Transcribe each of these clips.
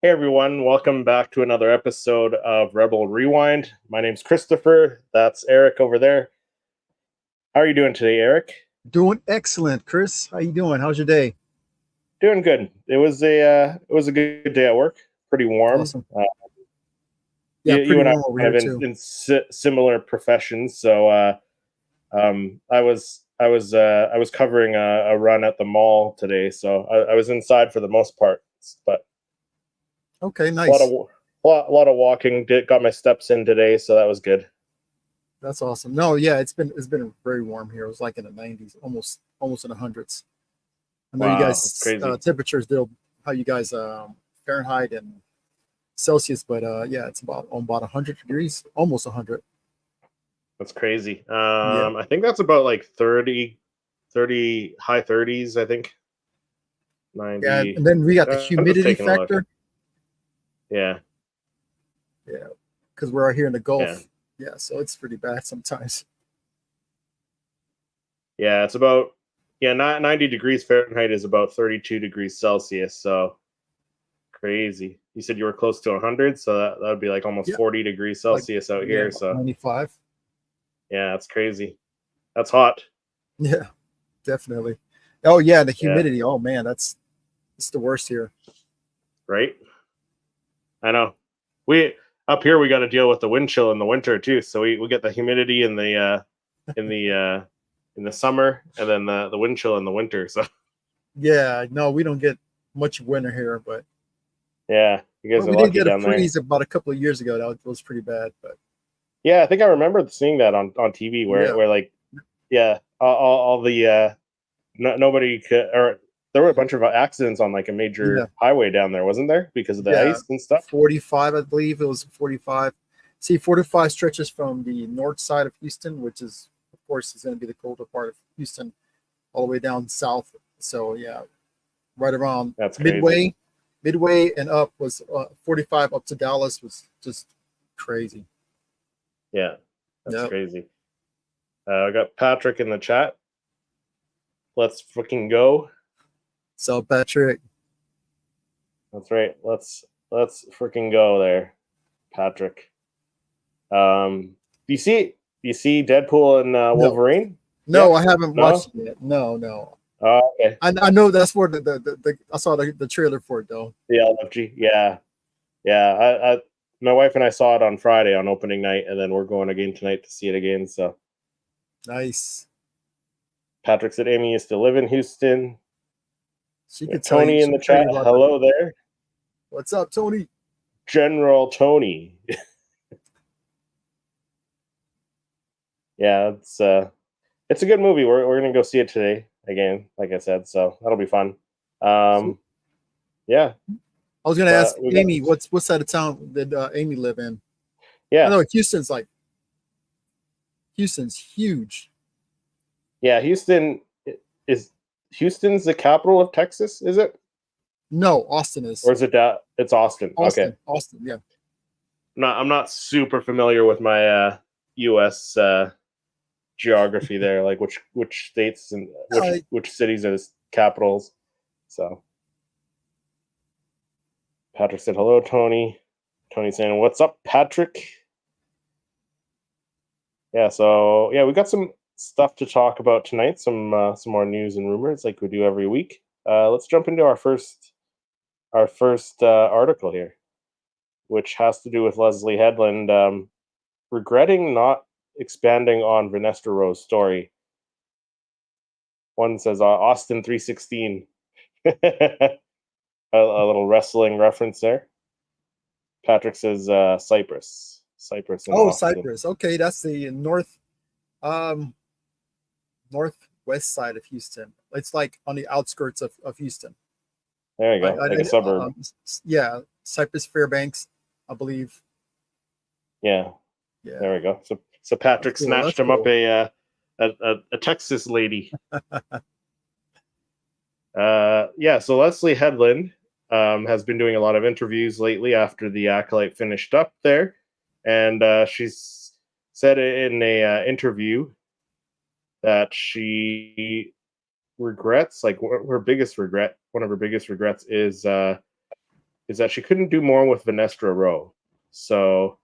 Hey everyone, welcome back to another episode of Rebel Rewind. My name's Christopher. That's Eric over there. How are you doing today, Eric? Doing excellent, Chris. How you doing? How's your day? Doing good. It was a good day at work. Pretty warm. Awesome. Yeah, You pretty and I warm are over kind here of in, too. in similar professions, so I was covering a run at the mall today, so I was inside for the most part, but Okay, a lot of nice. lot of walking. Got my steps in today, so that was good. That's awesome. No, yeah, it's been very warm here. It was like in the 90s, almost in the hundreds. I know you Wow, that's guys crazy. temperatures deal how you guys Fahrenheit and Celsius, but yeah, it's about 100 degrees, almost 100. That's crazy. Yeah, I think that's about like 30, high 30s, I think. yeah, 90. and then we got the I'm just humidity taking a look. factor. Yeah, Yeah, because we're out here in the yeah. Gulf. Yeah, so it's pretty bad sometimes. Yeah, it's about yeah, not 90 degrees Fahrenheit is about 32 degrees Celsius, so crazy. You said you were close to 100, so that would be like almost Yeah, 40 degrees like Celsius out yeah, here, about so 95. yeah, that's crazy. That's hot. Yeah, definitely. Oh yeah, the Yeah, humidity. Oh man, that's it's the worst here. right? I know. We up here we got to deal with the wind chill in the winter too, so we get the humidity in the in the summer, and then the wind chill in the winter. So Yeah, no, we don't get much winter here, but yeah, you guys well, are we did lucky get a down there. freeze about a couple of years ago. That was pretty bad, but Yeah, I think I remember seeing that on TV yeah, where like yeah, all the nobody could, or there were a bunch of accidents on like a yeah, major highway down there, wasn't there, because of the yeah. ice and stuff. 45, I believe it was 45. See, 45 stretches from the north side of Houston, which is, of course, is going to be the colder part of Houston, all the way down south. So yeah, right around That's crazy. midway and up was 45 up to Dallas was just crazy. Yeah, that's Yep. crazy. I got Patrick in the chat. Let's freaking go. So Patrick, That's right. Let's freaking go there, Patrick. Do you see Deadpool and no, Wolverine no, yet? I haven't No. watched it yet. No, no. Oh, okay. I know that's where the I saw the trailer for it though. The LFG. Yeah, yeah. My wife and I saw it on Friday on opening night, and then we're going again tonight to see it again. So Nice. Patrick said Amy used to live in Houston. She We got could tell you. Tony in She the could tell chat. you about that. Hello there, What's up, Tony? General Tony. Yeah, it's a good movie. We're gonna go see it today again, like I said. So that'll be fun. So Um, yeah, I was gonna ask but we got Amy, what side of town did Amy live in? I yeah. know Houston's huge. Yeah, is Houston's the capital of Texas, is it? No, Austin Or is. is it it's Austin. Okay. Austin, yeah. I'm not super familiar with my US geography there, like which states and Uh, which cities are the capitals. So Patrick said hello, Tony. Tony saying, "What's up, Patrick?" Yeah, so yeah, we got some stuff to talk about tonight, some more news and rumors like we do every week. Let's jump into our first article here, which has to do with Leslie Headland regretting not expanding on Vanessa Rowe's story. One says Austin 316, a little wrestling reference there. Patrick says Cyprus in oh, Austin. Cypress. Okay, that's the um northwest side of Houston. It's like on the outskirts of Houston. There you go, like a suburb. Yeah, Cypress Fairbanks, I believe. Yeah, Yeah, there we go. So that's Patrick cool. snatched That's him up cool. a Texas lady. Yeah, so Leslie Headland has been doing a lot of interviews lately after the Acolyte finished up there, and she's said in a interview that she regrets, like her biggest regret, one of her biggest regrets is is that she couldn't do more with Venestra Rowe. So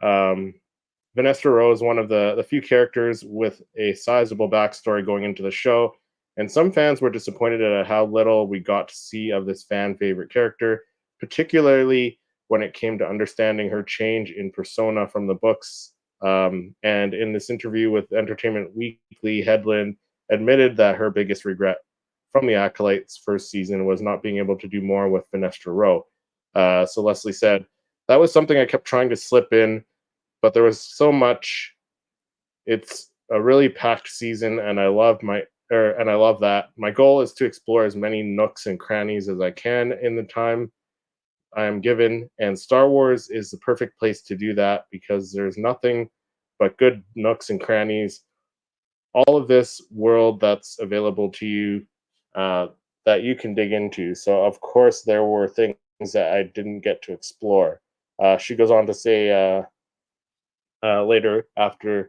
Venestra Rowe is one of the few characters with a sizable backstory going into the show, and some fans were disappointed at how little we got to see of this fan favorite character, particularly when it came to understanding her change in persona from the books. And in this interview with Entertainment Weekly, Headland admitted that her biggest regret from the Acolytes first season was not being able to do more with Venestra Rowe. So Leslie said, that was something I kept trying to slip in, but there was so much. It's a really packed season, and I love that. My goal is to explore as many nooks and crannies as I can in the time I am given, and Star Wars is the perfect place to do that because there's nothing but good nooks and crannies. All of this world that's available to you that you can dig into. So, of course, there were things that I didn't get to explore. She goes on to say later on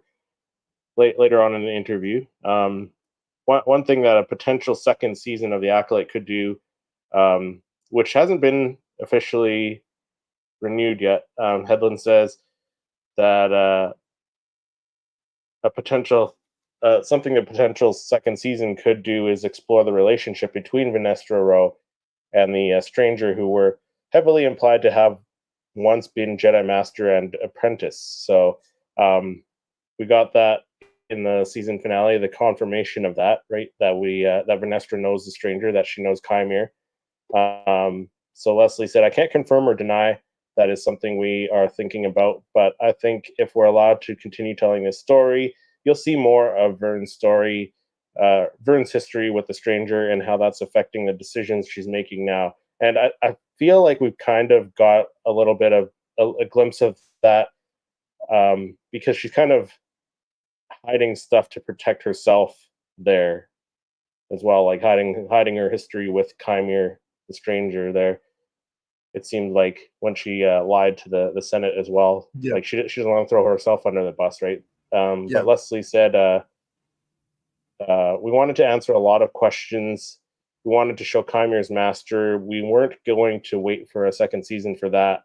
in the interview, one thing that a potential second season of The Acolyte could do, which hasn't been officially renewed yet. Headland says that a potential second season could do is explore the relationship between Venestra Rowe and the stranger, who were heavily implied to have once been Jedi Master and apprentice. So we got that in the season finale, the confirmation of that, right? That that Venestra knows the stranger, that she knows Chimere. So Leslie said, I can't confirm or deny that is something we are thinking about, but I think if we're allowed to continue telling this story, you'll see more of Vern's story, Vern's history with the stranger and how that's affecting the decisions she's making now. And I feel like we've kind of got a little bit of a glimpse of that because she's kind of hiding stuff to protect herself there as well, like hiding her history with Chimere, the stranger there. It seemed like when she lied to the Senate as well, like she doesn't want to throw herself under the bus, right? But Leslie said, we wanted to answer a lot of questions. We wanted to show Chimere's master. We weren't going to wait for a second season for that.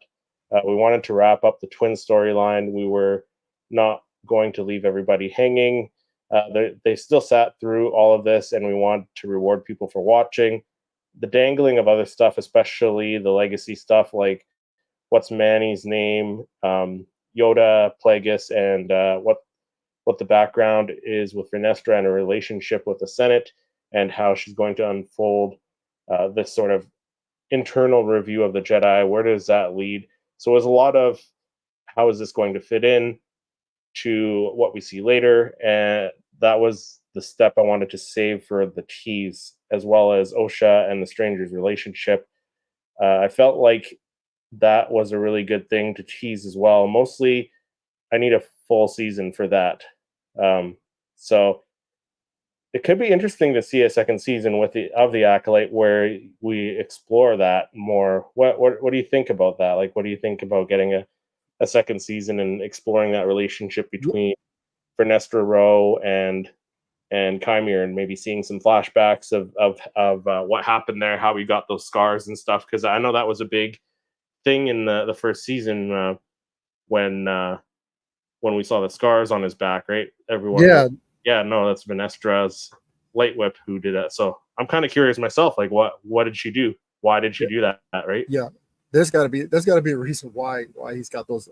We wanted to wrap up the twin storyline. We were not going to leave everybody hanging. They still sat through all of this, and we want to reward people for watching. The dangling of other stuff, especially the legacy stuff, like what's Manny's name, Yoda, Plagueis, and what the background is with Venestra and her relationship with the Senate, and how she's going to unfold this sort of internal review of the Jedi. Where does that lead? So it was a lot of how is this going to fit in to what we see later, and that was the step I wanted to save for the tease, as well as Osha and the stranger's relationship. I felt like that was a really good thing to tease as well. Mostly, I need a full season for that. So it could be interesting to see a second season of the Acolyte where we explore that more. What do you think about that? Like, what do you think about getting a second season and exploring that relationship between Venestra Rowe and Chimere, and maybe seeing some flashbacks of what happened there, how we got those scars and stuff? Because I know that was a big thing in the first season when we saw the scars on his back, right? Everyone, no, that's Venestra's light whip who did that. So I'm kind of curious myself, like what did she do? Why did she do that? Right? Yeah, there's got to be a reason why he's got those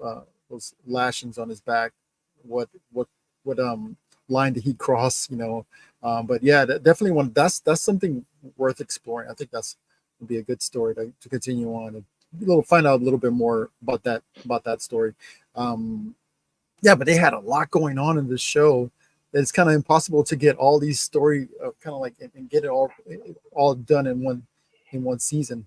lashings on his back. What line did he cross? But yeah, definitely one. That's something worth exploring. I think that's would be a good story to continue on and find out a little bit more about that story. Yeah, but they had a lot going on in this show. It's kind of impossible to get all these story kind of like and get it all done in one season.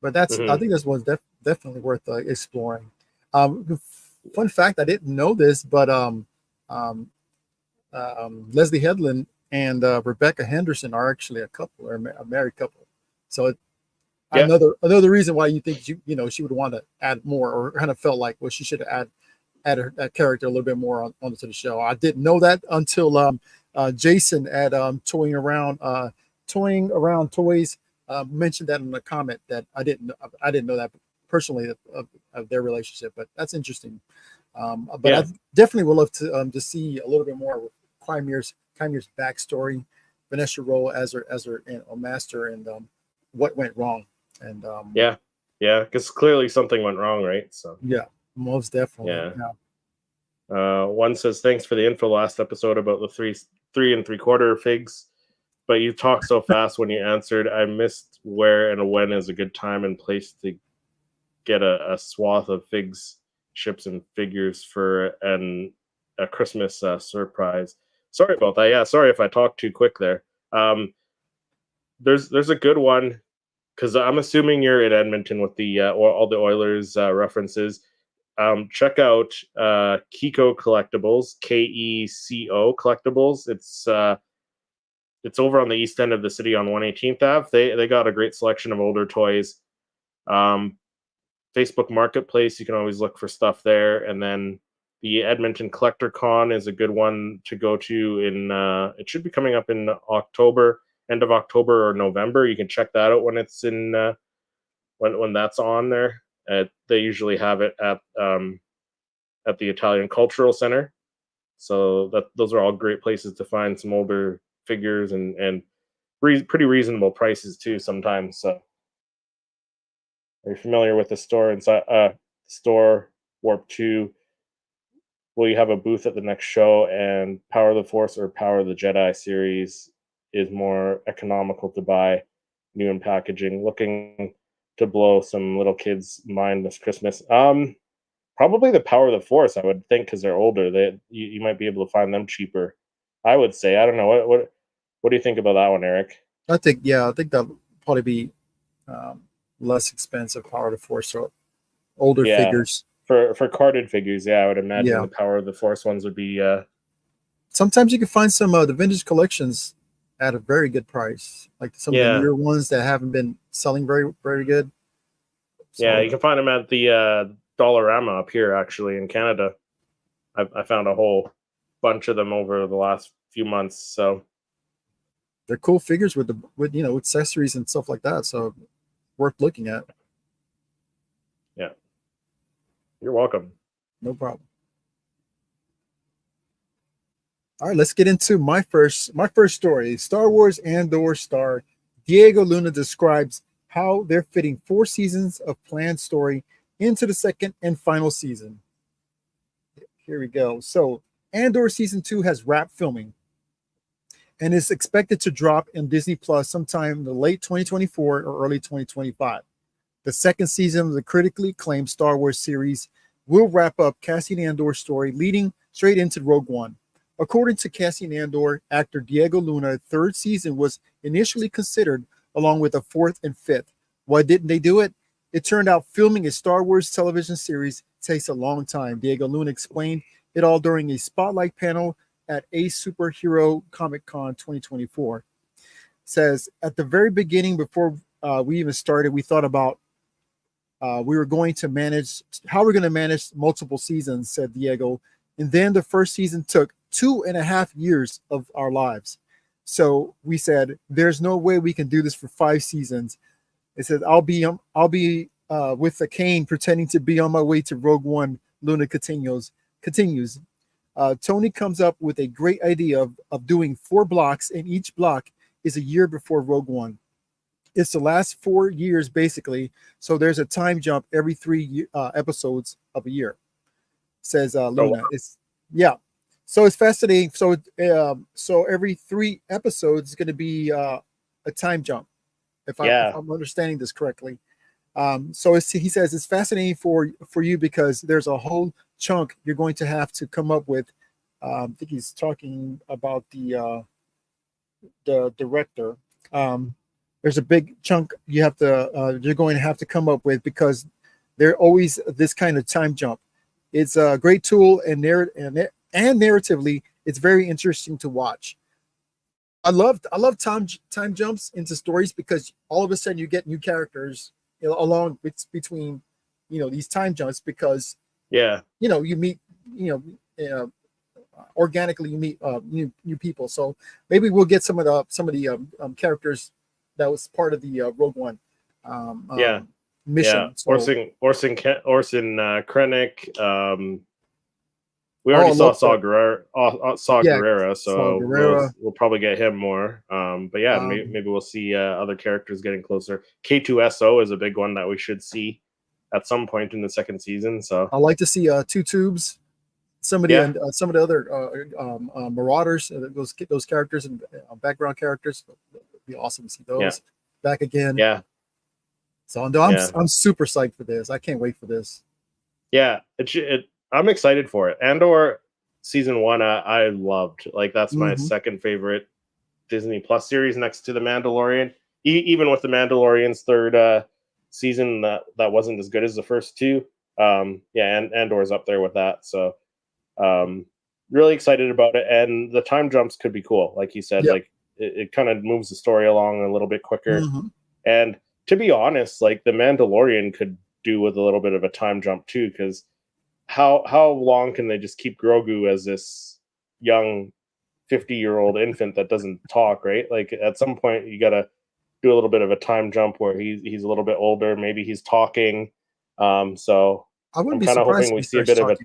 But I think this was definitely worth exploring. Fun fact, I didn't know this, but Leslie Headland and Rebecca Henderson are actually a couple, or a married couple. So another reason why you think she would want to add more, or kind of felt like, well, she should have add that character a little bit more onto the show. I didn't know that until Jason at toying around toys mentioned that in the comment that I didn't know that personally of their relationship, but that's interesting. But I definitely would love to see a little bit more with Kymir's backstory, Vanessa Rowe as her master, and what went wrong. And yeah, because clearly something went wrong, right? So yeah, most definitely. Yeah. One says, thanks for the info last episode about the 3 3/4 figs, but you talked so fast when you answered. I missed where and when is a good time and place to get a swath of figs, ships, and figures for a Christmas surprise. Sorry about that. Yeah, sorry if I talked too quick there. There's a good one, because I'm assuming you're in Edmonton with the all the Oilers references. Check out Keko Collectibles, KECO Collectibles. It's over on the east end of the city on 118th Ave. They got a great selection of older toys. Facebook Marketplace, you can always look for stuff there. And then the Edmonton Collector Con is a good one to go to in it should be coming up in October, end of October or November. You can check that out when it's in when that's on there. They usually have it at the Italian Cultural Center. So those are all great places to find some older figures and pretty reasonable prices too sometimes. So are you familiar with the store inside store Warp 2? Will you have a booth at the next show? And Power of the Force or Power of the Jedi series is more economical to buy, new in packaging. Looking to blow some little kids' mind this Christmas. Probably the Power of the Force, I would think, because they're older. You might be able to find them cheaper. I would say. I don't know. What do you think about that one, Eric? I think that'll probably be less expensive. Power of the Force, so older figures. For carded figures, I would imagine the Power of the Force ones would be. Sometimes you can find some the vintage collections at a very good price, like some of the newer ones that haven't been selling very, very good. So, you can find them at the Dollarama up here, actually, in Canada. I found a whole bunch of them over the last few months. So they're cool figures with accessories and stuff like that. So worth looking at. Yeah. You're welcome. No problem. All right, let's get into my first story. Star Wars Andor star Diego Luna describes how they're fitting 4 seasons of planned story into the second and final season. Here we go. So Andor season 2 has wrapped filming and is expected to drop in Disney Plus sometime in the late 2024 or early 2025. The second season of the critically acclaimed Star Wars series will wrap up Cassian Andor's story, leading straight into Rogue One. According to Cassian Andor actor Diego Luna, third season was initially considered along with a fourth and fifth. Why didn't they do it? It turned out filming a Star Wars television series takes a long time. Diego Luna explained it all during a spotlight panel at A Superhero Comic Con 2024. Says, at the very beginning, before we even started, we thought about how we're going to manage multiple seasons, said Diego. And then the first season took 2.5 years of our lives. So we said, there's no way we can do this for 5 seasons. It said, I'll be with a cane pretending to be on my way to Rogue One, Luna continues. Tony comes up with a great idea of doing 4 blocks, and each block is a year before Rogue One. It's the last 4 years, basically. So there's a time jump every 3 episodes of a year, says Luna. So it's fascinating. So every 3 episodes is going to be a time jump, if I'm understanding this correctly. So he says it's fascinating for you because there's a whole chunk you're going to have to come up with. I think he's talking about the director. There's a big chunk you're going to have to come up with because there's always this kind of time jump. It's a great tool and narratively, it's very interesting to watch. I love time jumps into stories because all of a sudden you get new characters along between these time jumps because you meet organically you meet new people. So maybe we'll get some of the characters that was part of the Rogue One Yeah. mission. Yeah, So, Orson Krennic. We already saw Saw yeah, Gerrera, Saw so Gerrera. we'll probably get him more. But yeah, maybe we'll see other characters getting closer. K2SO is a big one that we should see at some point in the second season. So I like to see Two Tubes, some of the other Marauders, those characters and background characters. It'd be awesome to see those back again. Yeah. So I'm super psyched for this. I can't wait for this. Yeah, I'm excited for it. Andor season 1, I loved. Like that's my second favorite Disney Plus series next to The Mandalorian. Even with The Mandalorian's third season, that wasn't as good as the first two. And Andor's up there with that. So really excited about it. And the time jumps could be cool, like you said. Like it kind of moves the story along a little bit quicker. And to be honest, like The Mandalorian could do with a little bit of a time jump too, because how long can they just keep Grogu as this young 50-year-old infant that doesn't talk, right? Like at some point you gotta do a little bit of a time jump where he's a little bit older, maybe he's talking. So I'm kind of hoping we see a bit of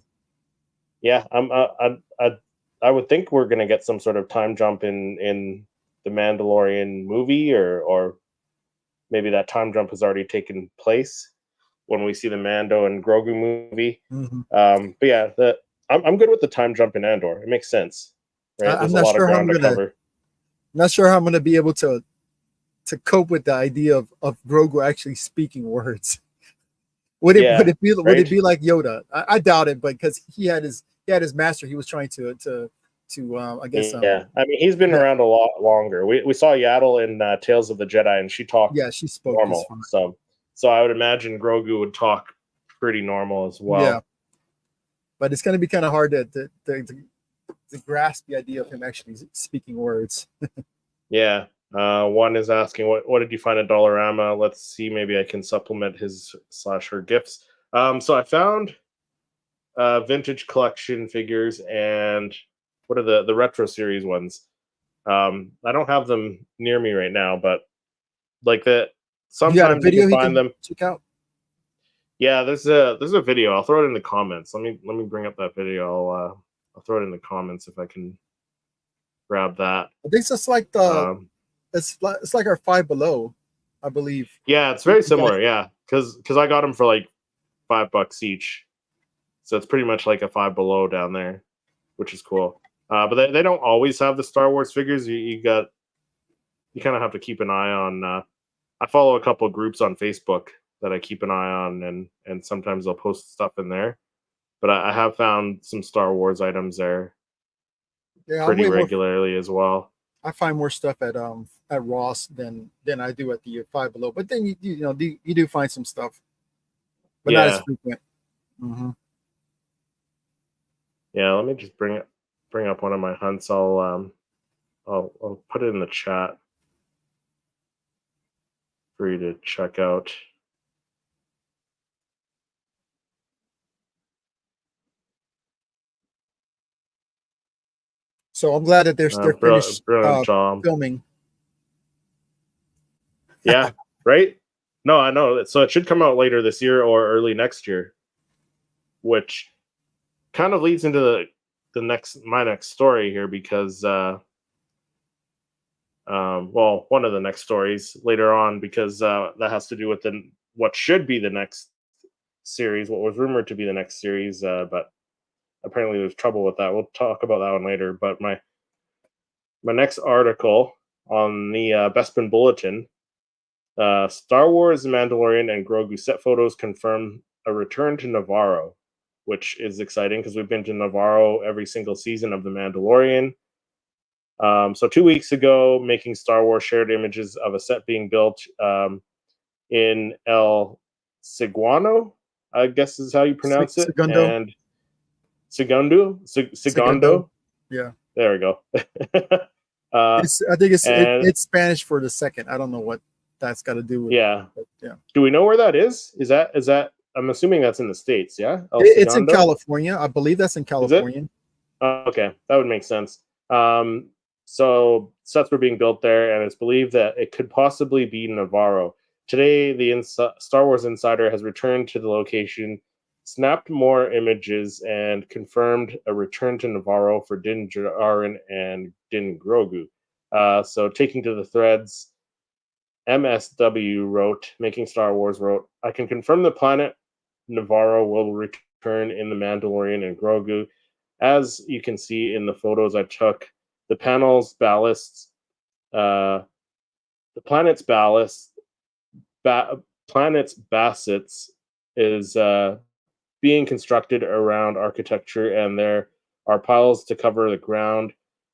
I would think we're gonna get some sort of time jump in the Mandalorian movie, or maybe that time jump has already taken place when we see the Mando and Grogu movie. But yeah, I'm good with the time jump in Andor. It makes sense, right? There's a lot of ground to cover. I'm not sure how I'm going to be able to cope with the idea of Grogu actually speaking words. Would it be like Yoda? I doubt it, but because he had his master, he was trying to I guess. I mean, he's been around a lot longer. We saw Yaddle in Tales of the Jedi, and she talked. Yeah, she spoke normal. So I would imagine Grogu would talk pretty normal as well. Yeah, but it's going to be kind of hard to grasp the idea of him actually speaking words. Yeah. One is asking, what did you find at Dollarama? Let's see, maybe I can supplement his/her gifts. So I found vintage collection figures, and what are the retro series ones? I don't have them near me right now, but like sometimes you can find them. Check out. Yeah, there's a video. I'll throw it in the comments. Let me bring up that video. I'll throw it in the comments if I can grab that. I think it's like it's like our Five Below, I believe. Yeah, it's very similar. Yeah, because I got them for like $5 each, so it's pretty much like a Five Below down there, which is cool. But they don't always have the Star Wars figures. You kind of have to keep an eye on. I follow a couple of groups on Facebook that I keep an eye on, and sometimes they'll post stuff in there. But I have found some Star Wars items there pretty regularly as well. I find more stuff at Ross than I do at the Five Below. But then you do find some stuff, but not as frequent. Yeah, let me just bring up one of my hunts. I'll put it in the chat for you to check out. So I'm glad that they're finished filming. Yeah, right? No, I know. So it should come out later this year or early next year, which kind of leads into my next story here, because one of the next stories later on, because that has to do with what should be the next series, what was rumored to be the next series, but apparently there's trouble with that. We'll talk about that one later. But my next article on the Bespin Bulletin, Star Wars, Mandalorian, and Grogu set photos confirm a return to Navarro, which is exciting because we've been to Navarro every single season of The Mandalorian. So 2 weeks ago, Making Star Wars shared images of a set being built in El Segundo, I guess is how you pronounce it. Segundo. And Segundo. Yeah. There we go. I think it's Spanish for the second. I don't know what that's got to do with. Yeah. But, yeah. Do we know where that is? Is that? I'm assuming that's in the States. Yeah. It's in California. I believe that's in California. Okay, that would make sense. So sets were being built there, and it's believed that it could possibly be Navarro. Today, the Star Wars Insider has returned to the location, snapped more images, and confirmed a return to Navarro for Din Djarin and Din Grogu. So taking to the threads, MSW wrote, Making Star Wars wrote, I can confirm the planet Navarro will return in The Mandalorian and Grogu. As you can see in the photos I took, the panel's ballasts, the planet's ballast, planet's bassets is being constructed around architecture, and there are piles to cover the ground.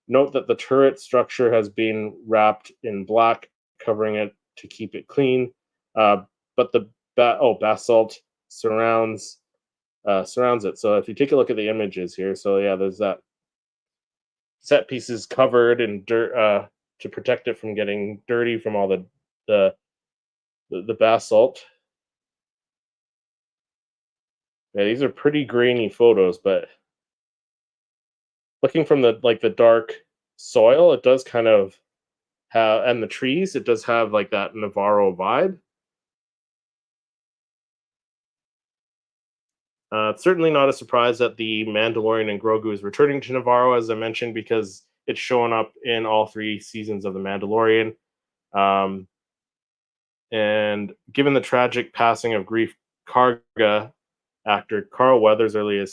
Note that the turret structure has been wrapped in black, covering it to keep it clean. But the basalt surrounds it. So if you take a look at the images here, so yeah, there's that set pieces covered in dirt to protect it from getting dirty from all the basalt. Yeah, these are pretty grainy photos, but looking from the dark soil, it does kind of have, and the trees, it does have like that Navarro vibe. It's certainly not a surprise that the Mandalorian and Grogu is returning to Navarro, as I mentioned, because it's shown up in all 3 seasons of The Mandalorian. And given the tragic passing of Greef Karga actor Carl Weathers earlier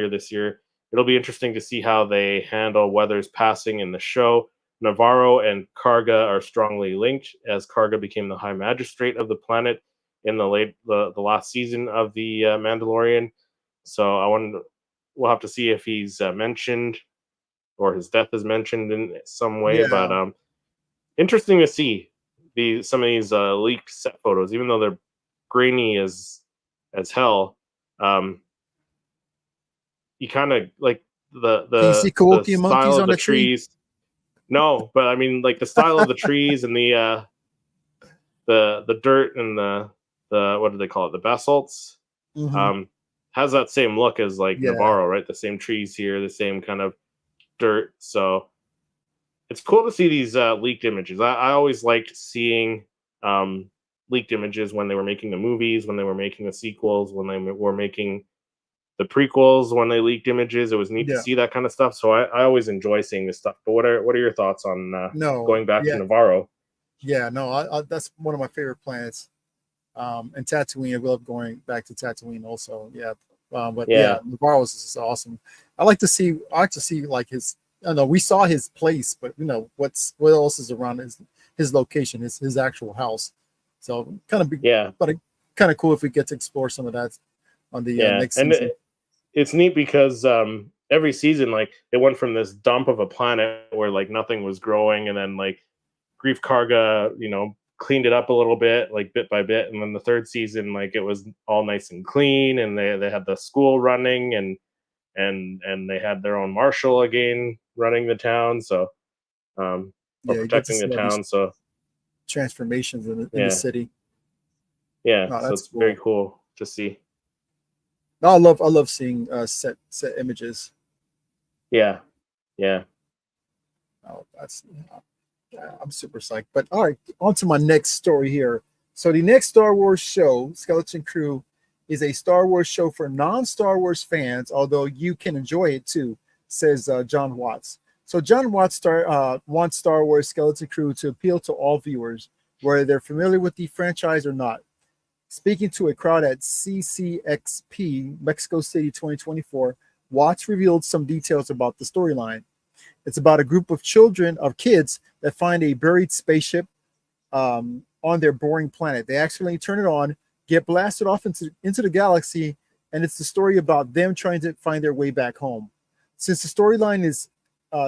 this year, it'll be interesting to see how they handle Weathers' passing in the show. Navarro and Karga are strongly linked, as Karga became the High Magistrate of the planet in the last season of the Mandalorian. So we'll have to see if he's mentioned or his death is mentioned in some way. Yeah. But interesting to see some of these leaked set photos, even though they're grainy as hell. You kind of like Can you see Kawaki monkeys style of on the the tree? trees. No, but I mean, like the style of the trees and the dirt and the what do they call it? The basalts. Mhm. Has that same look as like Yeah. Navarro, right? The same trees here, the same kind of dirt. So it's cool to see these leaked images. I always liked seeing leaked images when they were making the movies, when they were making the sequels, when they were making the prequels. When they leaked images, it was neat to Yeah. see that kind of stuff. So I always enjoy seeing this stuff. But what are your thoughts on No. going back to Yeah. Navarro? Yeah. No. That's one of my favorite planets. And Tatooine, I love going back to Tatooine also. Yeah. But yeah, Navarro is just awesome. I like to see like his. I don't know. We saw his place, but what else is around his location, his actual house. So but kind of cool if we get to explore some of that on the next season. It's neat because every season, like it went from this dump of a planet where like nothing was growing, and then like Greef Karga, cleaned it up a little bit, like bit by bit, and then the 3rd season, like it was all nice and clean, and they had the school running, and they had their own marshal again running the town, so or protecting the town. So transformations in the city. Yeah, Oh, so that's it's cool. very cool to see. No, I love seeing set images. Yeah. Oh, I'm super psyched. But all right, on to my next story here. So the next Star Wars show, Skeleton Crew, is a Star Wars show for non-Star Wars fans, although you can enjoy it too, says John Watts. So John Watts wants Star Wars Skeleton Crew to appeal to all viewers, whether they're familiar with the franchise or not. Speaking to a crowd at CCXP Mexico City 2024, Watts revealed some details about the storyline. It's about a group of kids that find a buried spaceship on their boring planet. They accidentally turn it on, get blasted off into the galaxy, and it's the story about them trying to find their way back home. Since the storyline is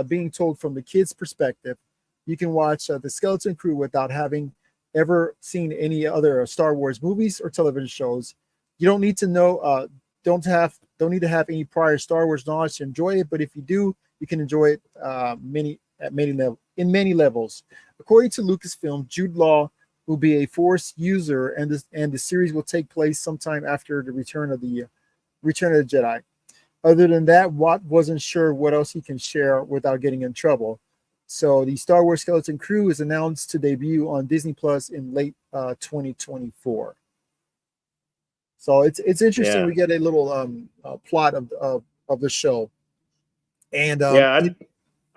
being told from the kids' perspective, you can watch the Skeleton Crew without having ever seen any other Star Wars movies or television shows. You don't need to know, don't need to have any prior Star Wars knowledge to enjoy it, but if you do, you can enjoy it in many levels. According to Lucasfilm, Jude Law will be a Force user, and the series will take place sometime after the Return of the Jedi. Other than that, Watt wasn't sure what else he can share without getting in trouble. So the Star Wars Skeleton Crew is announced to debut on Disney Plus in late 2024. So it's interesting. Yeah. We get a little plot of the show, and Yeah,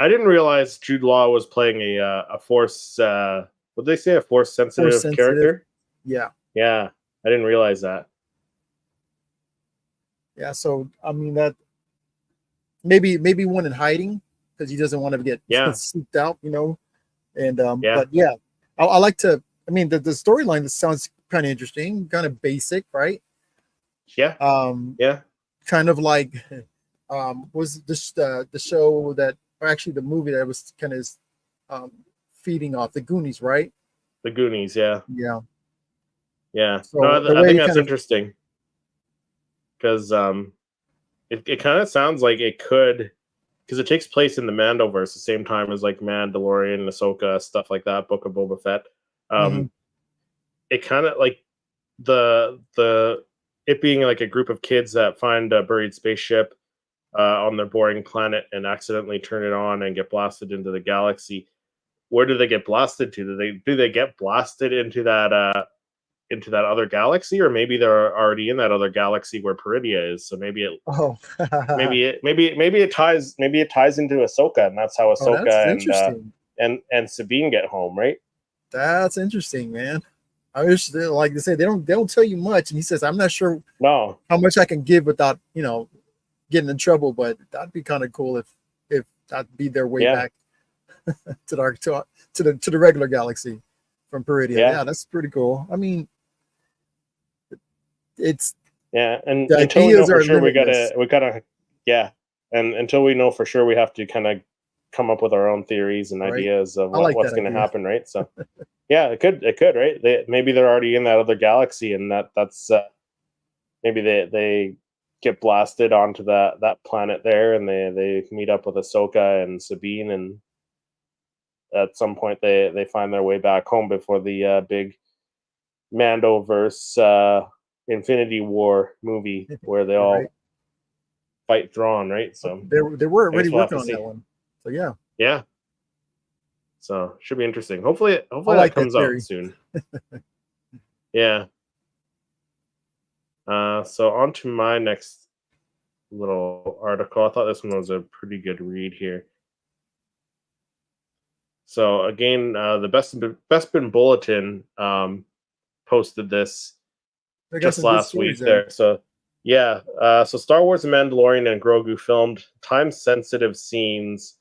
I didn't realize Jude Law was playing a force. What did they say? A force force sensitive sensitive. character. Yeah, Yeah, I didn't realize that. yeah. So I mean that maybe one in hiding because he doesn't want to get Yeah, seeped out, you know. And yeah, but yeah, I like to. I mean the storyline. This sounds kind of interesting, kind of basic, right? yeah, Um, yeah. kind of like was this the show that, or actually the movie that was kind of um, feeding off the Goonies, right? The Goonies. Yeah, Yeah. yeah. No, So the I way think he that's kind of interesting because it kind of sounds like it could, because it takes place in the Mandoverse, the same time as like Mandalorian, Ahsoka, stuff like that, Book of Boba Fett. mhm. Um, it kind of like the it being like a group of kids that find a buried spaceship on their boring planet and accidentally turn it on and get blasted into the galaxy. Where do they get blasted to? Do they get blasted into that other galaxy, or maybe they're already in that other galaxy where Peridia is? So Oh, maybe it ties into Ahsoka, and that's how oh, that's Ahsoka interesting. and Sabine get home, right? That's interesting, man. I wish like they say they don't tell you much, and he says I'm not sure No, how much I can give without getting in trouble, but that'd be kind of cool if that'd be their way yeah, back to the regular galaxy from Peridia. yeah, Yeah, that's pretty cool. I mean, it's yeah. And the until we know ideas for are sure, limitless. we gotta, yeah. And until we know for sure, we have to kind of come up with our own theories and Right? ideas of I like what's that going to idea. happen, right? So, yeah, it could, right? Maybe they're already in that other galaxy, and that's maybe they get blasted onto that planet there, and they meet up with Ahsoka and Sabine, and at some point they find their way back home before the big Mandoverse Infinity War movie where they Right? all fight Thrawn, right? So They were I already guess we'll have working to on that see. one. So yeah, Yeah, so should be interesting. I Hopefully that like that comes out theory. soon. Yeah. So on to my next little article. I thought this one was a pretty good read here. So again, the Bespin Bulletin posted this They got just some good last stories week there. there. So yeah, so Star Wars: The Mandalorian and Grogu filmed time-sensitive scenes,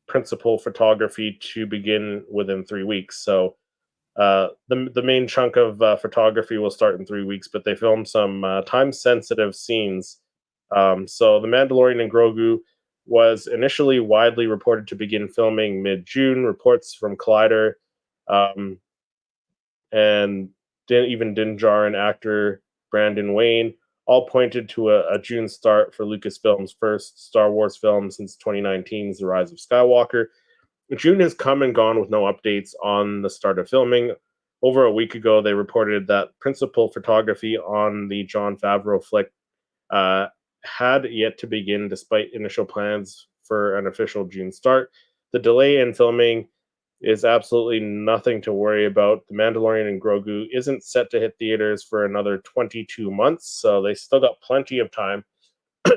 principal photography to begin within 3 weeks. So the main chunk of photography will start in 3 weeks, but they filmed some time-sensitive scenes. So The Mandalorian and Grogu was initially widely reported to begin filming mid-June. Reports from Collider um, and even Din Djarin actor Brandon Wayne all pointed to a June start for Lucasfilm's first Star Wars film since 2019's The Rise of Skywalker. June has come and gone with no updates on the start of filming. Over a week ago, they reported that principal photography on the Jon Favreau flick uh, had yet to begin despite initial plans for an official June start. The delay in filming is absolutely nothing to worry about. The Mandalorian and Grogu isn't set to hit theaters for another 22 months, so they still got plenty of time,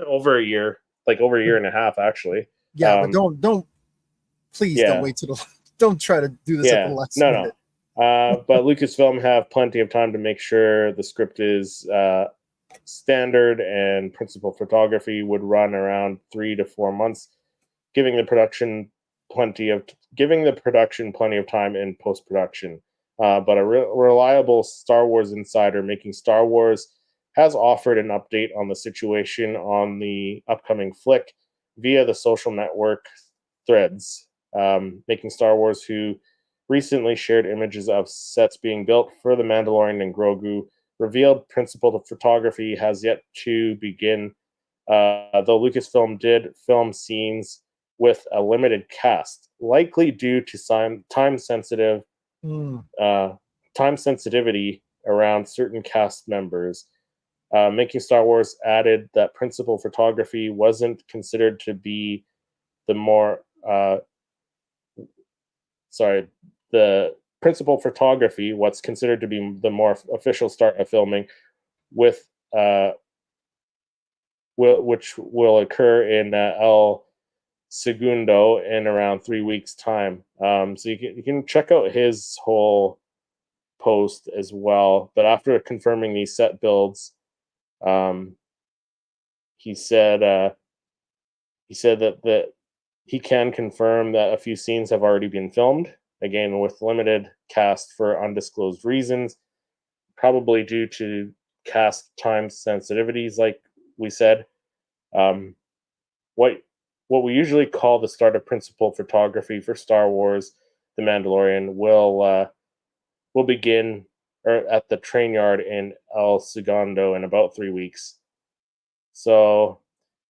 over a year, like over a year and a half, actually. Yeah, but Um, don't please don't yeah, wait till don't try to do this at the yeah, last no, minute. no. But Lucasfilm have plenty of time to make sure the script is standard, and principal photography would run around 3 to 4 months, giving the production plenty of time in post production. But a reliable Star Wars insider making Star Wars has offered an update on the situation on the upcoming flick via the social network Threads. Making Star Wars, who recently shared images of sets being built for The Mandalorian and Grogu, revealed principal photography has yet to begin, though Lucasfilm did film scenes with a limited cast, likely due to Hmm. uh, time sensitivity around certain cast members. Making Star Wars added that principal photography wasn't considered to be the more the principal photography, what's considered to be the more official start of filming, with which will occur in El Segundo in around 3 weeks' time. So you can check out his whole post as well. But after confirming these set builds, he said that he can confirm that a few scenes have already been filmed, again with limited cast for undisclosed reasons, probably due to cast time sensitivities, like we said. What we usually call the start of principal photography for Star Wars: The Mandalorian will begin at the train yard in El Segundo in about 3 weeks. So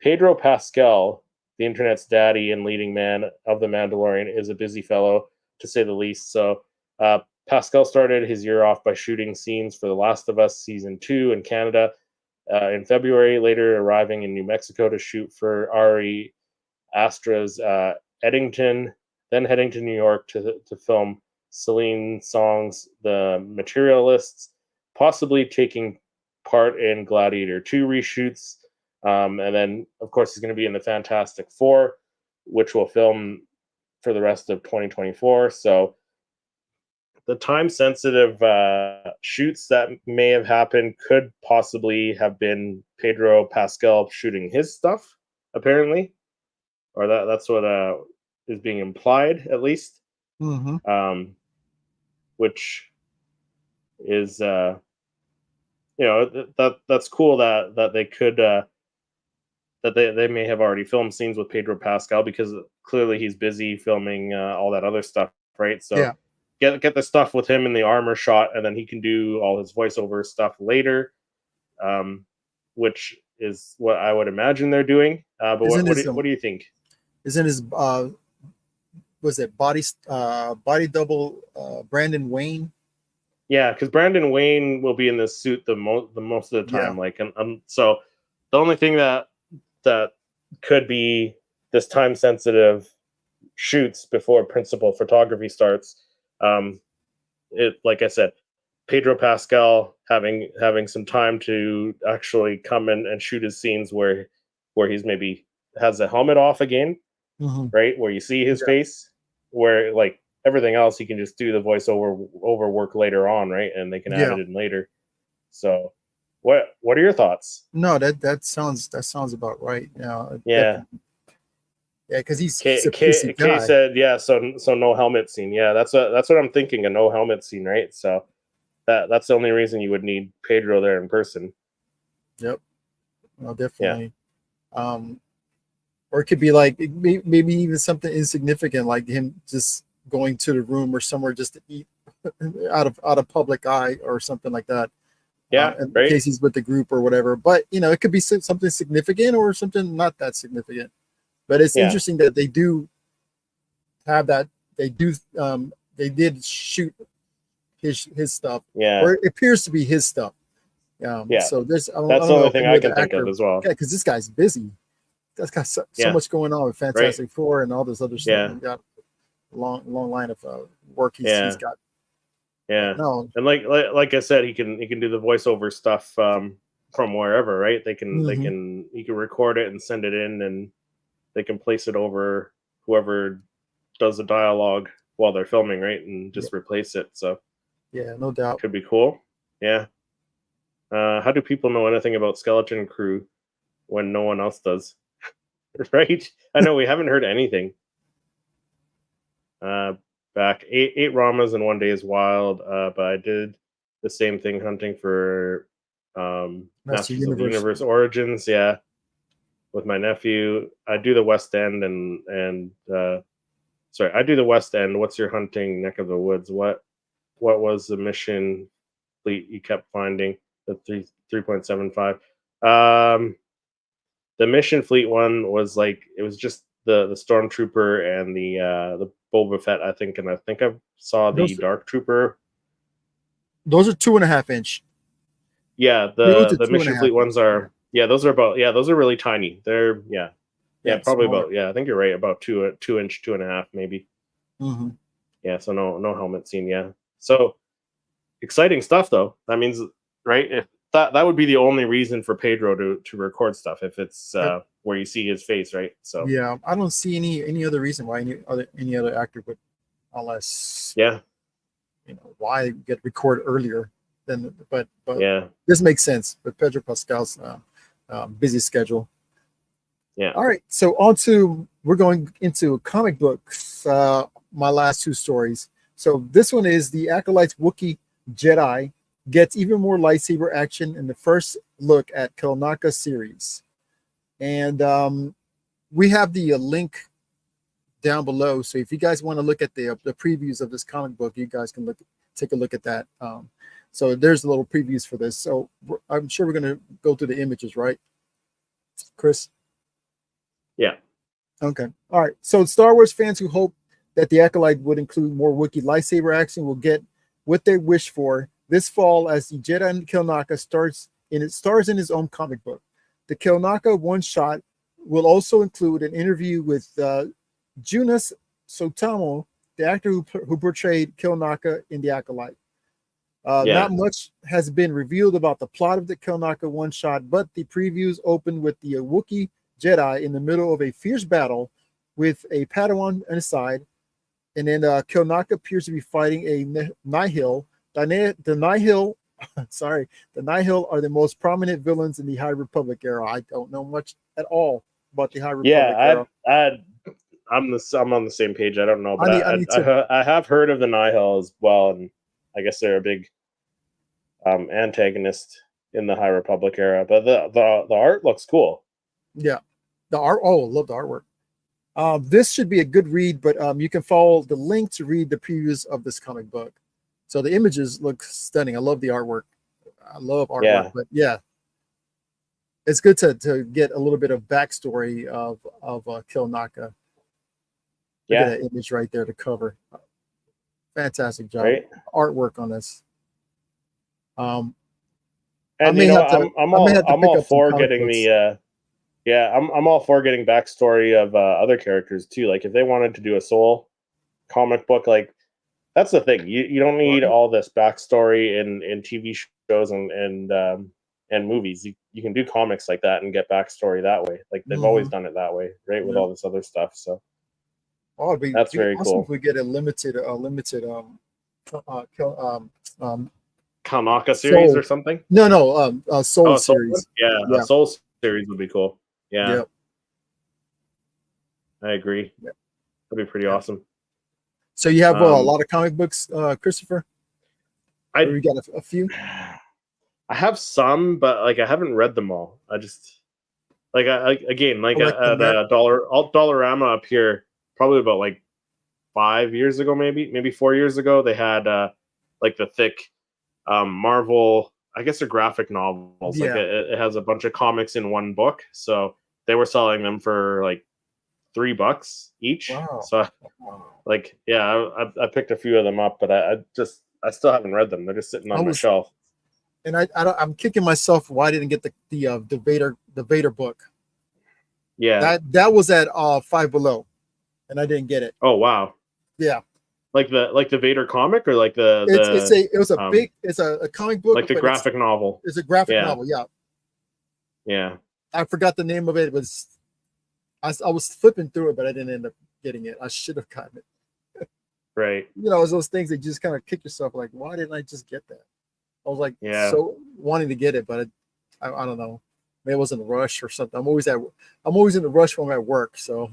Pedro Pascal, the internet's daddy and leading man of The Mandalorian, is a busy fellow, to say the least. So Pascal started his year off by shooting scenes for The Last of Us Season 2 in Canada in February, later arriving in New Mexico to shoot for Ari Astra's Eddington, then heading to New York to film Celine Song's The Materialists, possibly taking part in Gladiator 2 reshoots. And then, of course, he's going to be in the Fantastic Four, which will film for the rest of 2024. So the time-sensitive shoots that may have happened could possibly have been Pedro Pascal shooting his stuff, apparently. Or that's what is being implied, at least. Mm-hmm. Which is, that's cool that they could that they may have already filmed scenes with Pedro Pascal, because clearly he's busy filming all that other stuff, right? So Yeah. Get the stuff with him in the armor shot, and then he can do all his voiceover stuff later, which is what I would imagine they're doing. But what do you think? Isn't his was it body double Brandon Wayne? Yeah, because Brandon Wayne will be in this suit the most of the time. Yeah. Like, so the only thing that could be this time sensitive shoots before principal photography starts. Like I said, Pedro Pascal having some time to actually come in and shoot his scenes where he's maybe has the helmet off again, right? Where you see his face, where like everything else he can just do the voiceover work later on, right? And they can add it in later. So what are your thoughts? No, that sounds about right. Yeah. Yeah, because he's Kay said, yeah, so no helmet scene. Yeah, that's what I'm thinking, a no helmet scene, right? So that's the only reason you would need Pedro there in person. Yep. Well, definitely. Yeah. Or it could be like maybe even something insignificant, like him just going to the room or somewhere just to eat out of public eye or something like that. Yeah, in case he's with the group or whatever. But it could be something significant or something not that significant. But it's interesting that they do have that. They did shoot his stuff. Yeah. Or it appears to be his stuff. Yeah. So that's the only thing I can think of as well. Yeah, because this guy's busy. That's got so much going on with Fantastic Four and all this other stuff. Yeah. He's got a long line of work he's got. Yeah. No. And like I said, he can do the voiceover stuff from wherever, right? He can record it and send it in, and they can place it over whoever does the dialogue while they're filming, right? And just replace it. So yeah, no doubt. Could be cool. Yeah. How do people know anything about Skeleton Crew when no one else does? Right? I know we haven't heard anything. Back 8 Ramas in 1 Day is Wild, but I did the same thing hunting for Masters of the Universe Origins, with my nephew. I do the West End and I do the West End. What's your hunting neck of the woods? What was the mission fleet you kept finding? The 3.75. The mission fleet one was like, it was just the Stormtrooper and the Boba Fett, I think, and I think I saw the Dark Trooper. Those are 2.5 inch. Yeah, the mission fleet ones are those are really tiny. They're probably smaller. About I think you're right, about 2 inch, 2.5 maybe. Mm-hmm. Yeah, so no helmet scene. Yeah, so exciting stuff though. That means, right? If that would be the only reason for Pedro to record stuff, if it's I, where you see his face, right? So yeah, I don't see any other reason why any other actor would, unless yeah, why get record earlier than, but yeah, this makes sense. But Pedro Pascal's busy schedule. yeah, All right, so on to we're going into comic books. My last two stories. So this one is the Acolyte's Wookiee Jedi gets even more lightsaber action in the first look at Kelnaka series, and we have the link down below. So if you guys want to look at the previews of this comic book, you guys can take a look at that. So there's a little previews for this. So I'm sure we're going to go through the images, right, Chris? yeah. Okay. All right. So Star Wars fans who hope that the Acolyte would include more Wookiee lightsaber action will get what they wish for this fall as the Jedi Kelnaka stars in his own comic book. The Kelnaka one shot will also include an interview with Junas Sotamo, the actor who portrayed Kelnaka in The Acolyte. Not much has been revealed about the plot of the Kelnaka one shot, but the previews open with the Wookiee Jedi in the middle of a fierce battle with a Padawan on his side, and then Kelnaka appears to be fighting a Nihil. The Nihil, sorry, the Nihil are the most prominent villains in the High Republic era. I don't know much at all about the High Republic era. I'm on the same page. I don't know, but I need to. I have heard of the Nihil as well, and I guess they're a big antagonist in the High Republic era. But the art looks cool. Yeah, the art. Oh, I love the artwork. This should be a good read, but you can follow the link to read the previews of this comic book. So the images look stunning. I love the artwork. I love artwork, Yeah. but yeah, it's good to get a little bit of backstory of Kelnaka. Look at that image right there, the cover. Fantastic job, right? Artwork on this. And I'm all for getting I'm all for getting backstory of other characters too. Like if they wanted to do a Soul comic book, like that's the thing. You don't need all this backstory in TV shows and movies. You can do comics like that and get backstory that way. Like they've always done it that way, right? With all this other stuff. So that's very awesome cool. if we get a limited Kanaka series or something. No, Soul series. Yeah, a Soul series would be cool. Yeah, yep. I agree. Yep. That'd be pretty awesome. So you have a lot of comic books, Christopher? We got a few. I have some, but like I haven't read them all. I just like at Dollarama up here, probably about like 5 years ago, maybe 4 years ago, they had like the thick Marvel, I guess they're graphic novels. Yeah. Like it has a bunch of comics in one book, so they were selling them for like $3 each. Wow. So like, yeah, I picked a few of them up, but I still haven't read them. They're just sitting on my shelf. And I'm kicking myself why I didn't get the Vader book. Yeah, that was at Five Below, and I didn't get it. Oh wow. Yeah. Like the Vader comic, or like it's a comic book, like the graphic novel. It's a graphic novel, yeah. Yeah. I forgot the name of it. It was I was flipping through it, but I didn't end up getting it. I should have gotten it. Right. It was those things that you just kind of kick yourself like, why didn't I just get that? I was like so wanting to get it, but I don't know. Maybe it was in a rush or something. I'm always in a rush when I'm at work, so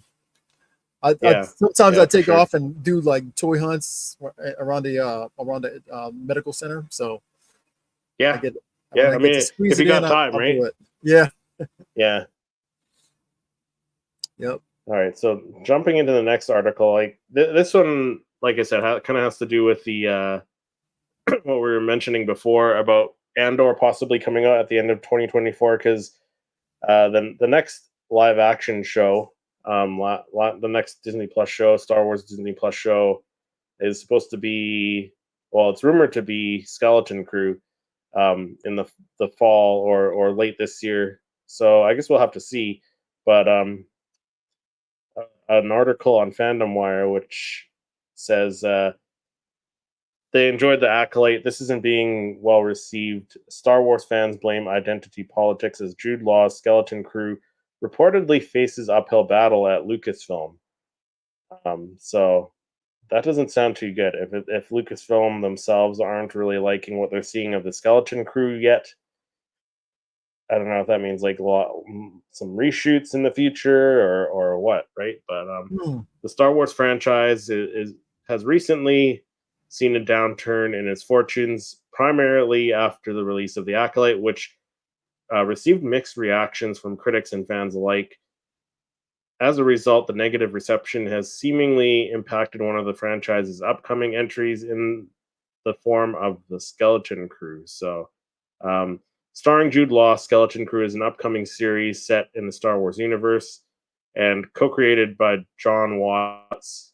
sometimes I take off and do like toy hunts around the medical center. So I mean, if you got time, right? Yeah. Yeah. Yep. All right. So jumping into the next article, like this one, like I said, kind of has to do with the what we were mentioning before about Andor possibly coming out at the end of 2024, because the next live action show, the next Disney Plus show, Star Wars Disney Plus show, is supposed to be, well, it's rumored to be Skeleton Crew in the fall or late this year. So I guess we'll have to see. But an article on Fandom Wire, which says they enjoyed the Acolyte. This isn't being well received. Star Wars fans blame identity politics as Jude Law's skeleton crew reportedly faces uphill battle at Lucasfilm. So that doesn't sound too good. If Lucasfilm themselves aren't really liking what they're seeing of the skeleton crew yet, I don't know if that means like some reshoots in the future or what, right? But the Star Wars franchise has recently seen a downturn in its fortunes, primarily after the release of The Acolyte, which received mixed reactions from critics and fans alike. As a result, the negative reception has seemingly impacted one of the franchise's upcoming entries in the form of the Skeleton Crew. So, starring Jude Law, Skeleton Crew is an upcoming series set in the Star Wars universe and co-created by John Watts.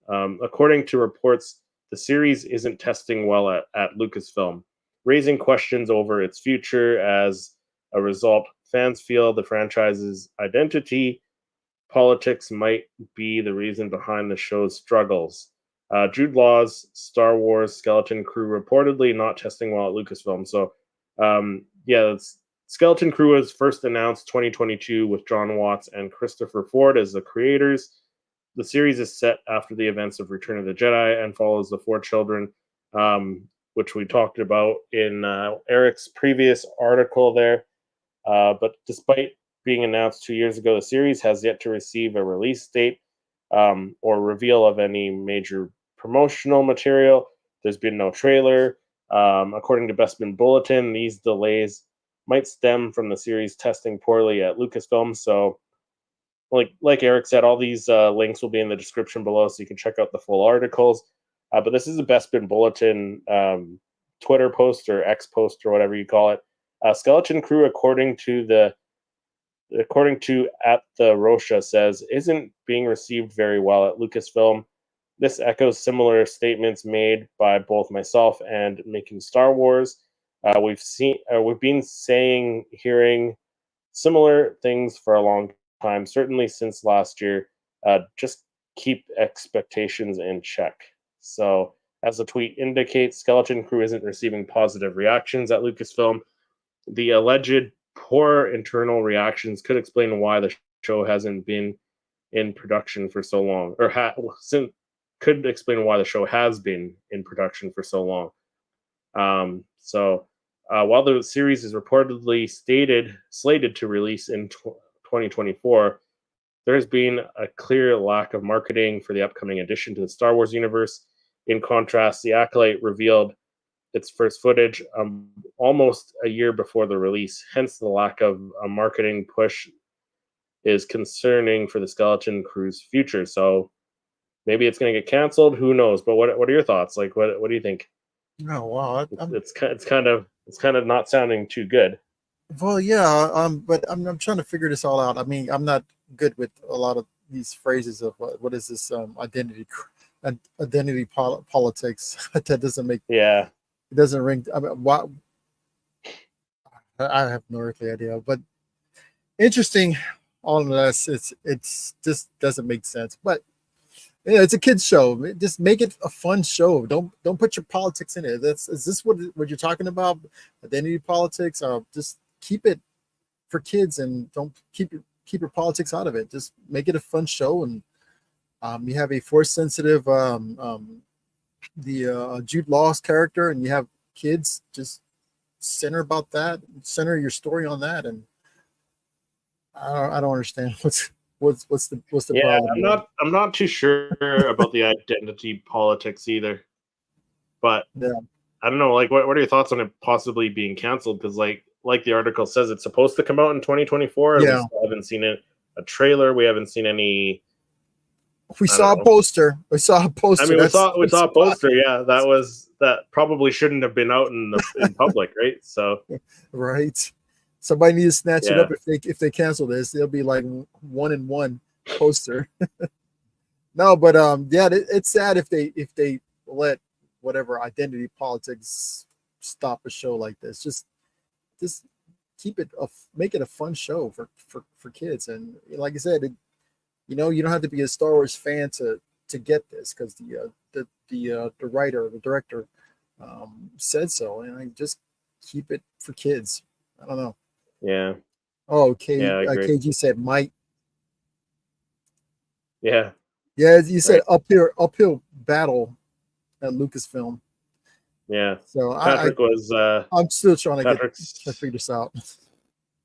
According to reports, the series isn't testing well at Lucasfilm, raising questions over its future. As a result, fans feel the franchise's identity politics might be the reason behind the show's struggles. Jude Law's Star Wars Skeleton Crew reportedly not testing well at Lucasfilm. So, Skeleton Crew was first announced 2022 with John Watts and Christopher Ford as the creators. The series is set after the events of Return of the Jedi and follows the four children, which we talked about in Eric's previous article there. But despite being announced 2 years ago, the series has yet to receive a release date or reveal of any major promotional material. There's been no trailer. According to Bespin Bulletin, these delays might stem from the series testing poorly at Lucasfilm. So, like Eric said, all these links will be in the description below, so you can check out the full articles. But this is a Bespin Bulletin Twitter post or X post or whatever you call it. Skeleton Crew, according to at the Rocha, says isn't being received very well at Lucasfilm. This echoes similar statements made by both myself and Making Star Wars. We've been hearing similar things for a long time, certainly since last year. Just keep expectations in check. So, as the tweet indicates, Skeleton Crew isn't receiving positive reactions at Lucasfilm. The alleged poor internal reactions could explain why the show hasn't been in production for so long, or could explain why the show has been in production for so long. While the series is reportedly slated to release in 2024, there has been a clear lack of marketing for the upcoming addition to the Star Wars universe. In contrast, The Acolyte revealed its first footage almost a year before the release. Hence, the lack of a marketing push is concerning for the Skeleton Crew's future. So maybe it's going to get canceled. Who knows? But what are your thoughts? Like, what do you think? Oh wow, It's kind of not sounding too good. well, yeah, but I'm trying to figure this all out. I mean, I'm not good with a lot of these phrases of what is this identity politics. That doesn't make it doesn't ring. I mean, what I have no earthly idea, but interesting. All of this, it's just doesn't make sense. But yeah, it's a kids show. Just make it a fun show. Don't put your politics in it. Is this what you're talking about? Identity politics? Just keep it for kids and don't keep your politics out of it. Just make it a fun show. And you have a force sensitive Jude Law's character, and you have kids. Just center about that. Center your story on that. And I don't understand what's the problem. I'm not too sure about the identity politics either. But yeah. I don't know. Like, what are your thoughts on it possibly being canceled? Because like the article says, it's supposed to come out in 2024. Yeah. We still haven't seen a trailer. We haven't seen any. We saw a poster. We saw a poster. I mean, we saw a poster. Yeah, that probably shouldn't have been out in public, right? So, right. Somebody needs to snatch it up if they cancel this. It'll be like 1-in-1 poster. No, but it's sad if they let whatever identity politics stop a show like this. Just keep it make it a fun show for kids. And like I said, you don't have to be a Star Wars fan to to get this because the writer, the director, said so, and I just keep it for kids. I don't know. Yeah. Oh, Yeah, I agree. KG said might. Yeah. Yeah, you said Right. uphill battle at Lucasfilm. Yeah. So Patrick was I'm still trying to Patrick's figure this out.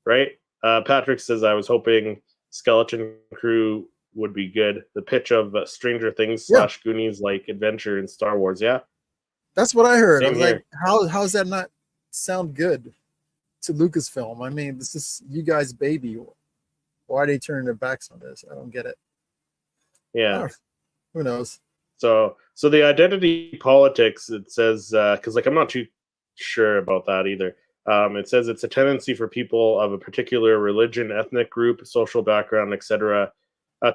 right. Patrick says I was hoping Skeleton Crew would be good. The pitch of Stranger Things Yeah, / Goonies like adventure in Star Wars. Yeah. that's what I heard. I Same was like, here. how's that not sound good to Lucasfilm? I mean, this is you guys' baby. Why are they turning their backs on this? I don't get it. Yeah. Who knows? So the identity politics, it says, because like I'm not too sure about that either. It says it's a tendency for people of a particular religion, ethnic group, social background, etc.,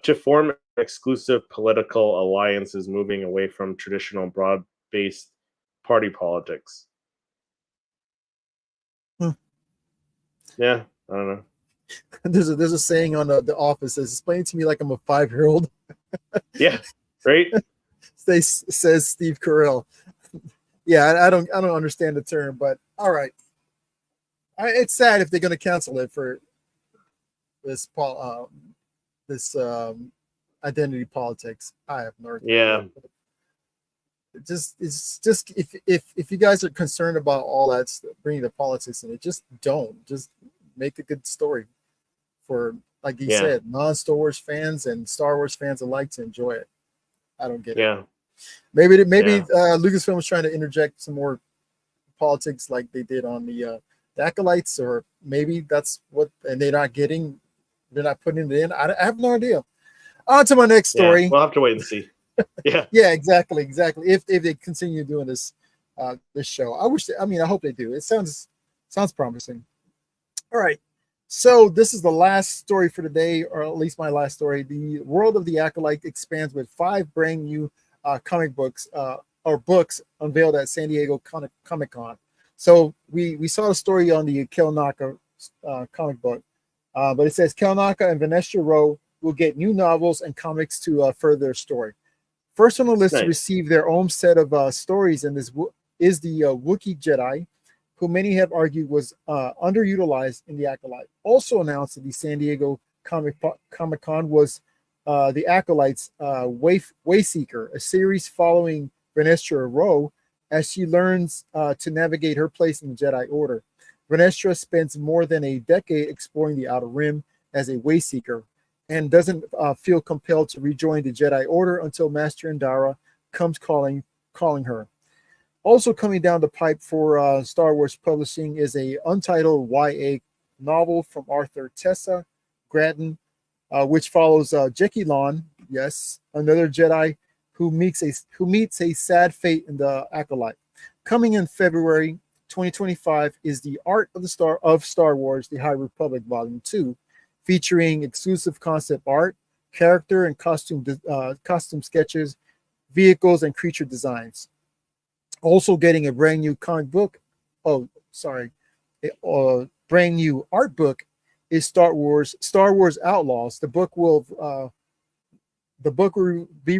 to form exclusive political alliances, moving away from traditional broad-based party politics. Hmm. Yeah, I don't know. There's a saying on the Office says, "Explain to me like I'm a 5-year-old." Yeah, right. Says Steve Carell. Yeah, I don't understand the term, but all right. It's sad if they're going to cancel it for this this identity politics. I have no idea. Yeah, It's just if you guys are concerned about all that bringing the politics in it, just make a good story for, like you yeah, said, non-Star Wars fans and Star Wars fans alike to enjoy it. I don't get it. yeah, Maybe yeah, Lucasfilm was trying to interject some more politics like they did on the Acolytes, or maybe that's what, and they're not putting it in. I have no idea. On to my next yeah. story. We'll have to wait and see. Yeah, Yeah, exactly. If they continue doing this this show, I hope they do. It sounds promising. All right. So this is the last story for today, or at least my last story. The world of the Acolyte expands with 5 brand new comic books or books unveiled at San Diego Comic Con. So we saw a story on the Kel Naka comic book, but it says Kel Naka and Venestra Rowe will get new novels and comics to further their story. First on the list to nice. receive their own set of stories in this is the Wookiee Jedi, who many have argued was underutilized in the Acolyte. Also announced at the San Diego Comic Con was the Acolyte's Wayseeker, a series following Venestra Rowe as she learns to navigate her place in the Jedi Order. Venestra spends more than a decade exploring the Outer Rim as a Wayseeker and doesn't feel compelled to rejoin the Jedi Order until Master Indara comes calling her. Also coming down the pipe for Star Wars Publishing is a untitled YA novel from Arthur Tessa Gratton, which follows Jeki Lon, yes, another Jedi who meets a sad fate in the Acolyte. Coming in February 2025 is the Art of Star Wars: The High Republic Volume 2, featuring exclusive concept art, character and costume sketches, vehicles, and creature designs. Also getting a brand new comic book. Oh, sorry, a brand new art book is Star Wars Outlaws. The book will be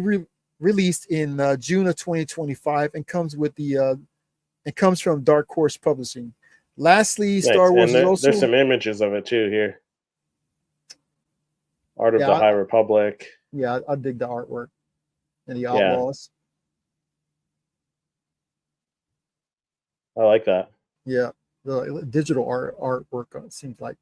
released in June of 2025 and comes from Dark Horse Publishing. Lastly, Nice. Star Wars And is also, there's some images of it too here. Art of the yeah, High Republic. yeah, I dig the artwork and the Yeah, Outlaws. I like that. Yeah, the digital artwork it seems like.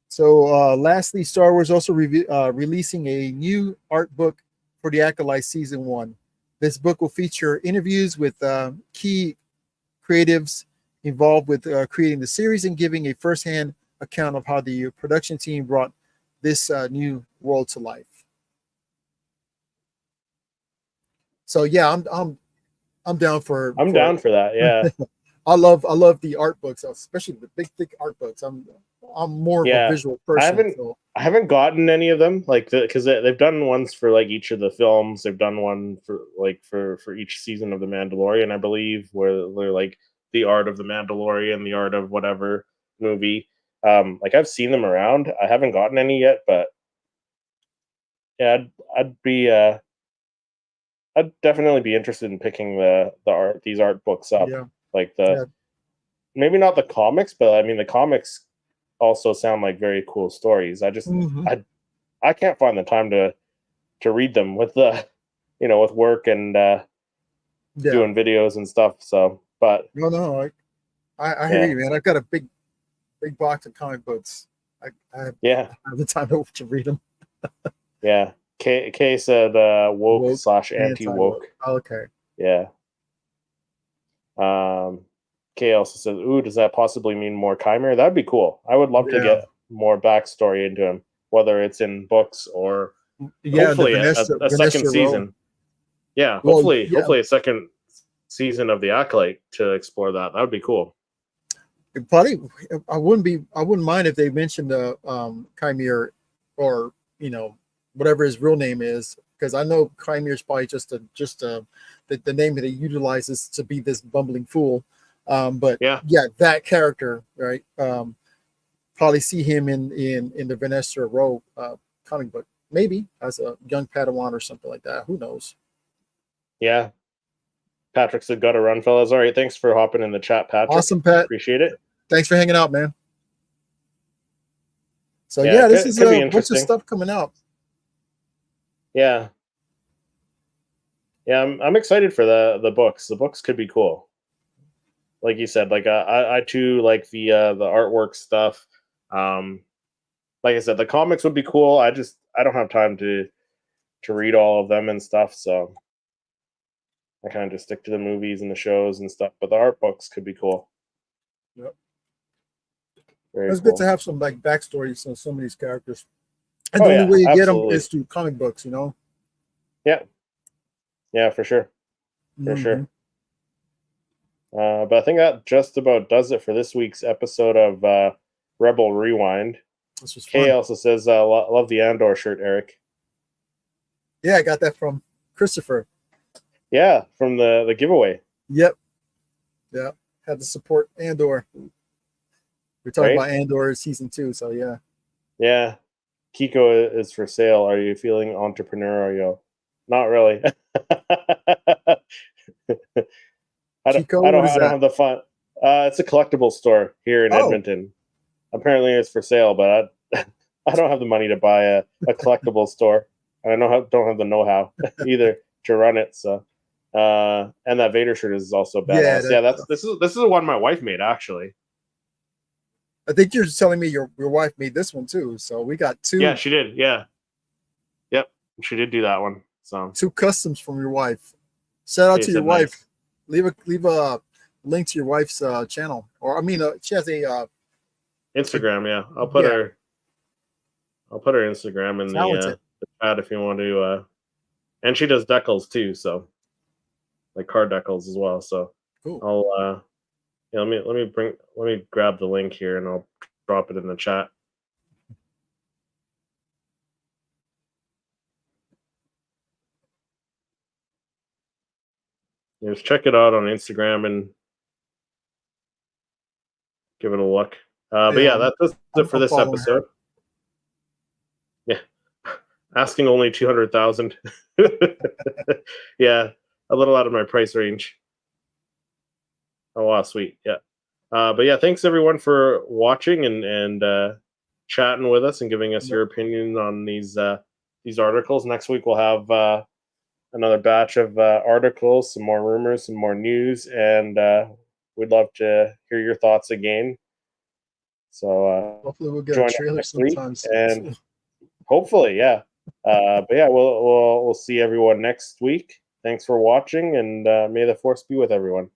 So lastly, Star Wars also releasing a new art book for the Acolyte Season 1. This book will feature interviews with key creatives involved with creating the series and giving a firsthand account of how the production team brought this new world to life. So yeah, I'm down for. I'm down for that. Yeah, I love the art books, especially the big thick art books. I'm more of a yeah. visual person. I haven't gotten any of them, like because they've done ones for like each of the films. They've done one for each season of The Mandalorian, I believe, where they're like the art of The Mandalorian, the art of whatever movie. Like I've seen them around. I haven't gotten any yet, but yeah, I'd be I'd definitely be interested in picking these art books up. Yeah, Like yeah. maybe not the comics, but I mean the comics also sound like very cool stories. Hmm. I can't find the time to read them with with work and Yeah. doing videos and stuff. So, but No, no, I hear yeah, you, man. I've got a big box of comic books. I have yeah, the time to read them. yeah. K said woke Woke, slash anti anti-woke. woke. Okay. Yeah. Um, K also says, "Ooh, does that possibly mean more Chimera? That'd be cool. I would love to Yeah. get more backstory into him, whether it's in books or Yeah, the hopefully a second Vanessa Rowe. season. Yeah, Well, yeah, hopefully a second season of the Acolyte to explore that. That would be cool. probably I wouldn't mind if they mentioned the Chimera, or whatever his real name is, because I know Chimera is probably just the name that he utilizes to be this bumbling fool. But Yeah, yeah, that character, right? Probably see him in the Vanessa Rowe comic book, maybe as a young Padawan or something like that. Who knows? yeah. Patrick said, "Got to run, fellas." All right, thanks for hopping in the chat, Patrick. Awesome, Pat. Appreciate it. Thanks for hanging out, man. So Yeah, yeah, this is could be a bunch of interesting. stuff coming out. Yeah, yeah. I'm excited for the books. The books could be cool. Like you said, like I too like the artwork stuff. Um, like I said, the comics would be cool. I don't have time to read all of them and stuff, so I kind of just stick to the movies and the shows and stuff. But the art books could be cool. Yep. Very It's good to cool. have some like backstories on some of these characters, and Oh the only yeah, way you get them absolutely. is through comic books. Yeah, yeah, for sure, for Mm-hmm. sure. But I think that just about does it for this week's episode of Rebel Rewind. This was Kay fun. also says, "Love the Andor shirt, Eric." Yeah, I got that from Christopher. Yeah, from the giveaway, Yep. Yeah. Had to support Andor. We're talking right? about Andor season 2, so yeah. Yeah, Kiko is for sale. Are you feeling entrepreneurial? Not really. Kiko, what is I don't that? have the fun. It's a collectible store here in Oh, Edmonton. Apparently, it's for sale, but I don't have the money to buy a collectible store, and I don't have the know-how either to run it. So, and that Vader shirt is also yeah. badass. Yeah, this is the one my wife made actually. I think you're telling me your wife made this one too. So we got Yeah, two she did. Yeah, yep, she did do that one. So, customs from your wife. Shout out she to your said wife. nice. Leave a link to your wife's channel, or I mean, she has a Instagram. Yeah, yeah, I'll put her Instagram in talented. the chat if you want to. And she does decals too, so like card decals as well. So Cool. I'll yeah, let me grab the link here and I'll drop it in the chat. Yeah, just check it out on Instagram and give it a look. But yeah, that's it for I'm this following episode. Yeah, asking only 200,000. Yeah, a little out of my price range. Oh wow, sweet. Yeah. But yeah, thanks everyone for watching and chatting with us and giving us her. your opinion on these articles. Next week we'll have another batch of articles, some more rumors, some more news, and we'd love to hear your thoughts again. So Hopefully, we'll get a join us trailer next week, sometime soon. and hopefully, yeah. But yeah, we'll see everyone next week. Thanks for watching, and may the force be with everyone.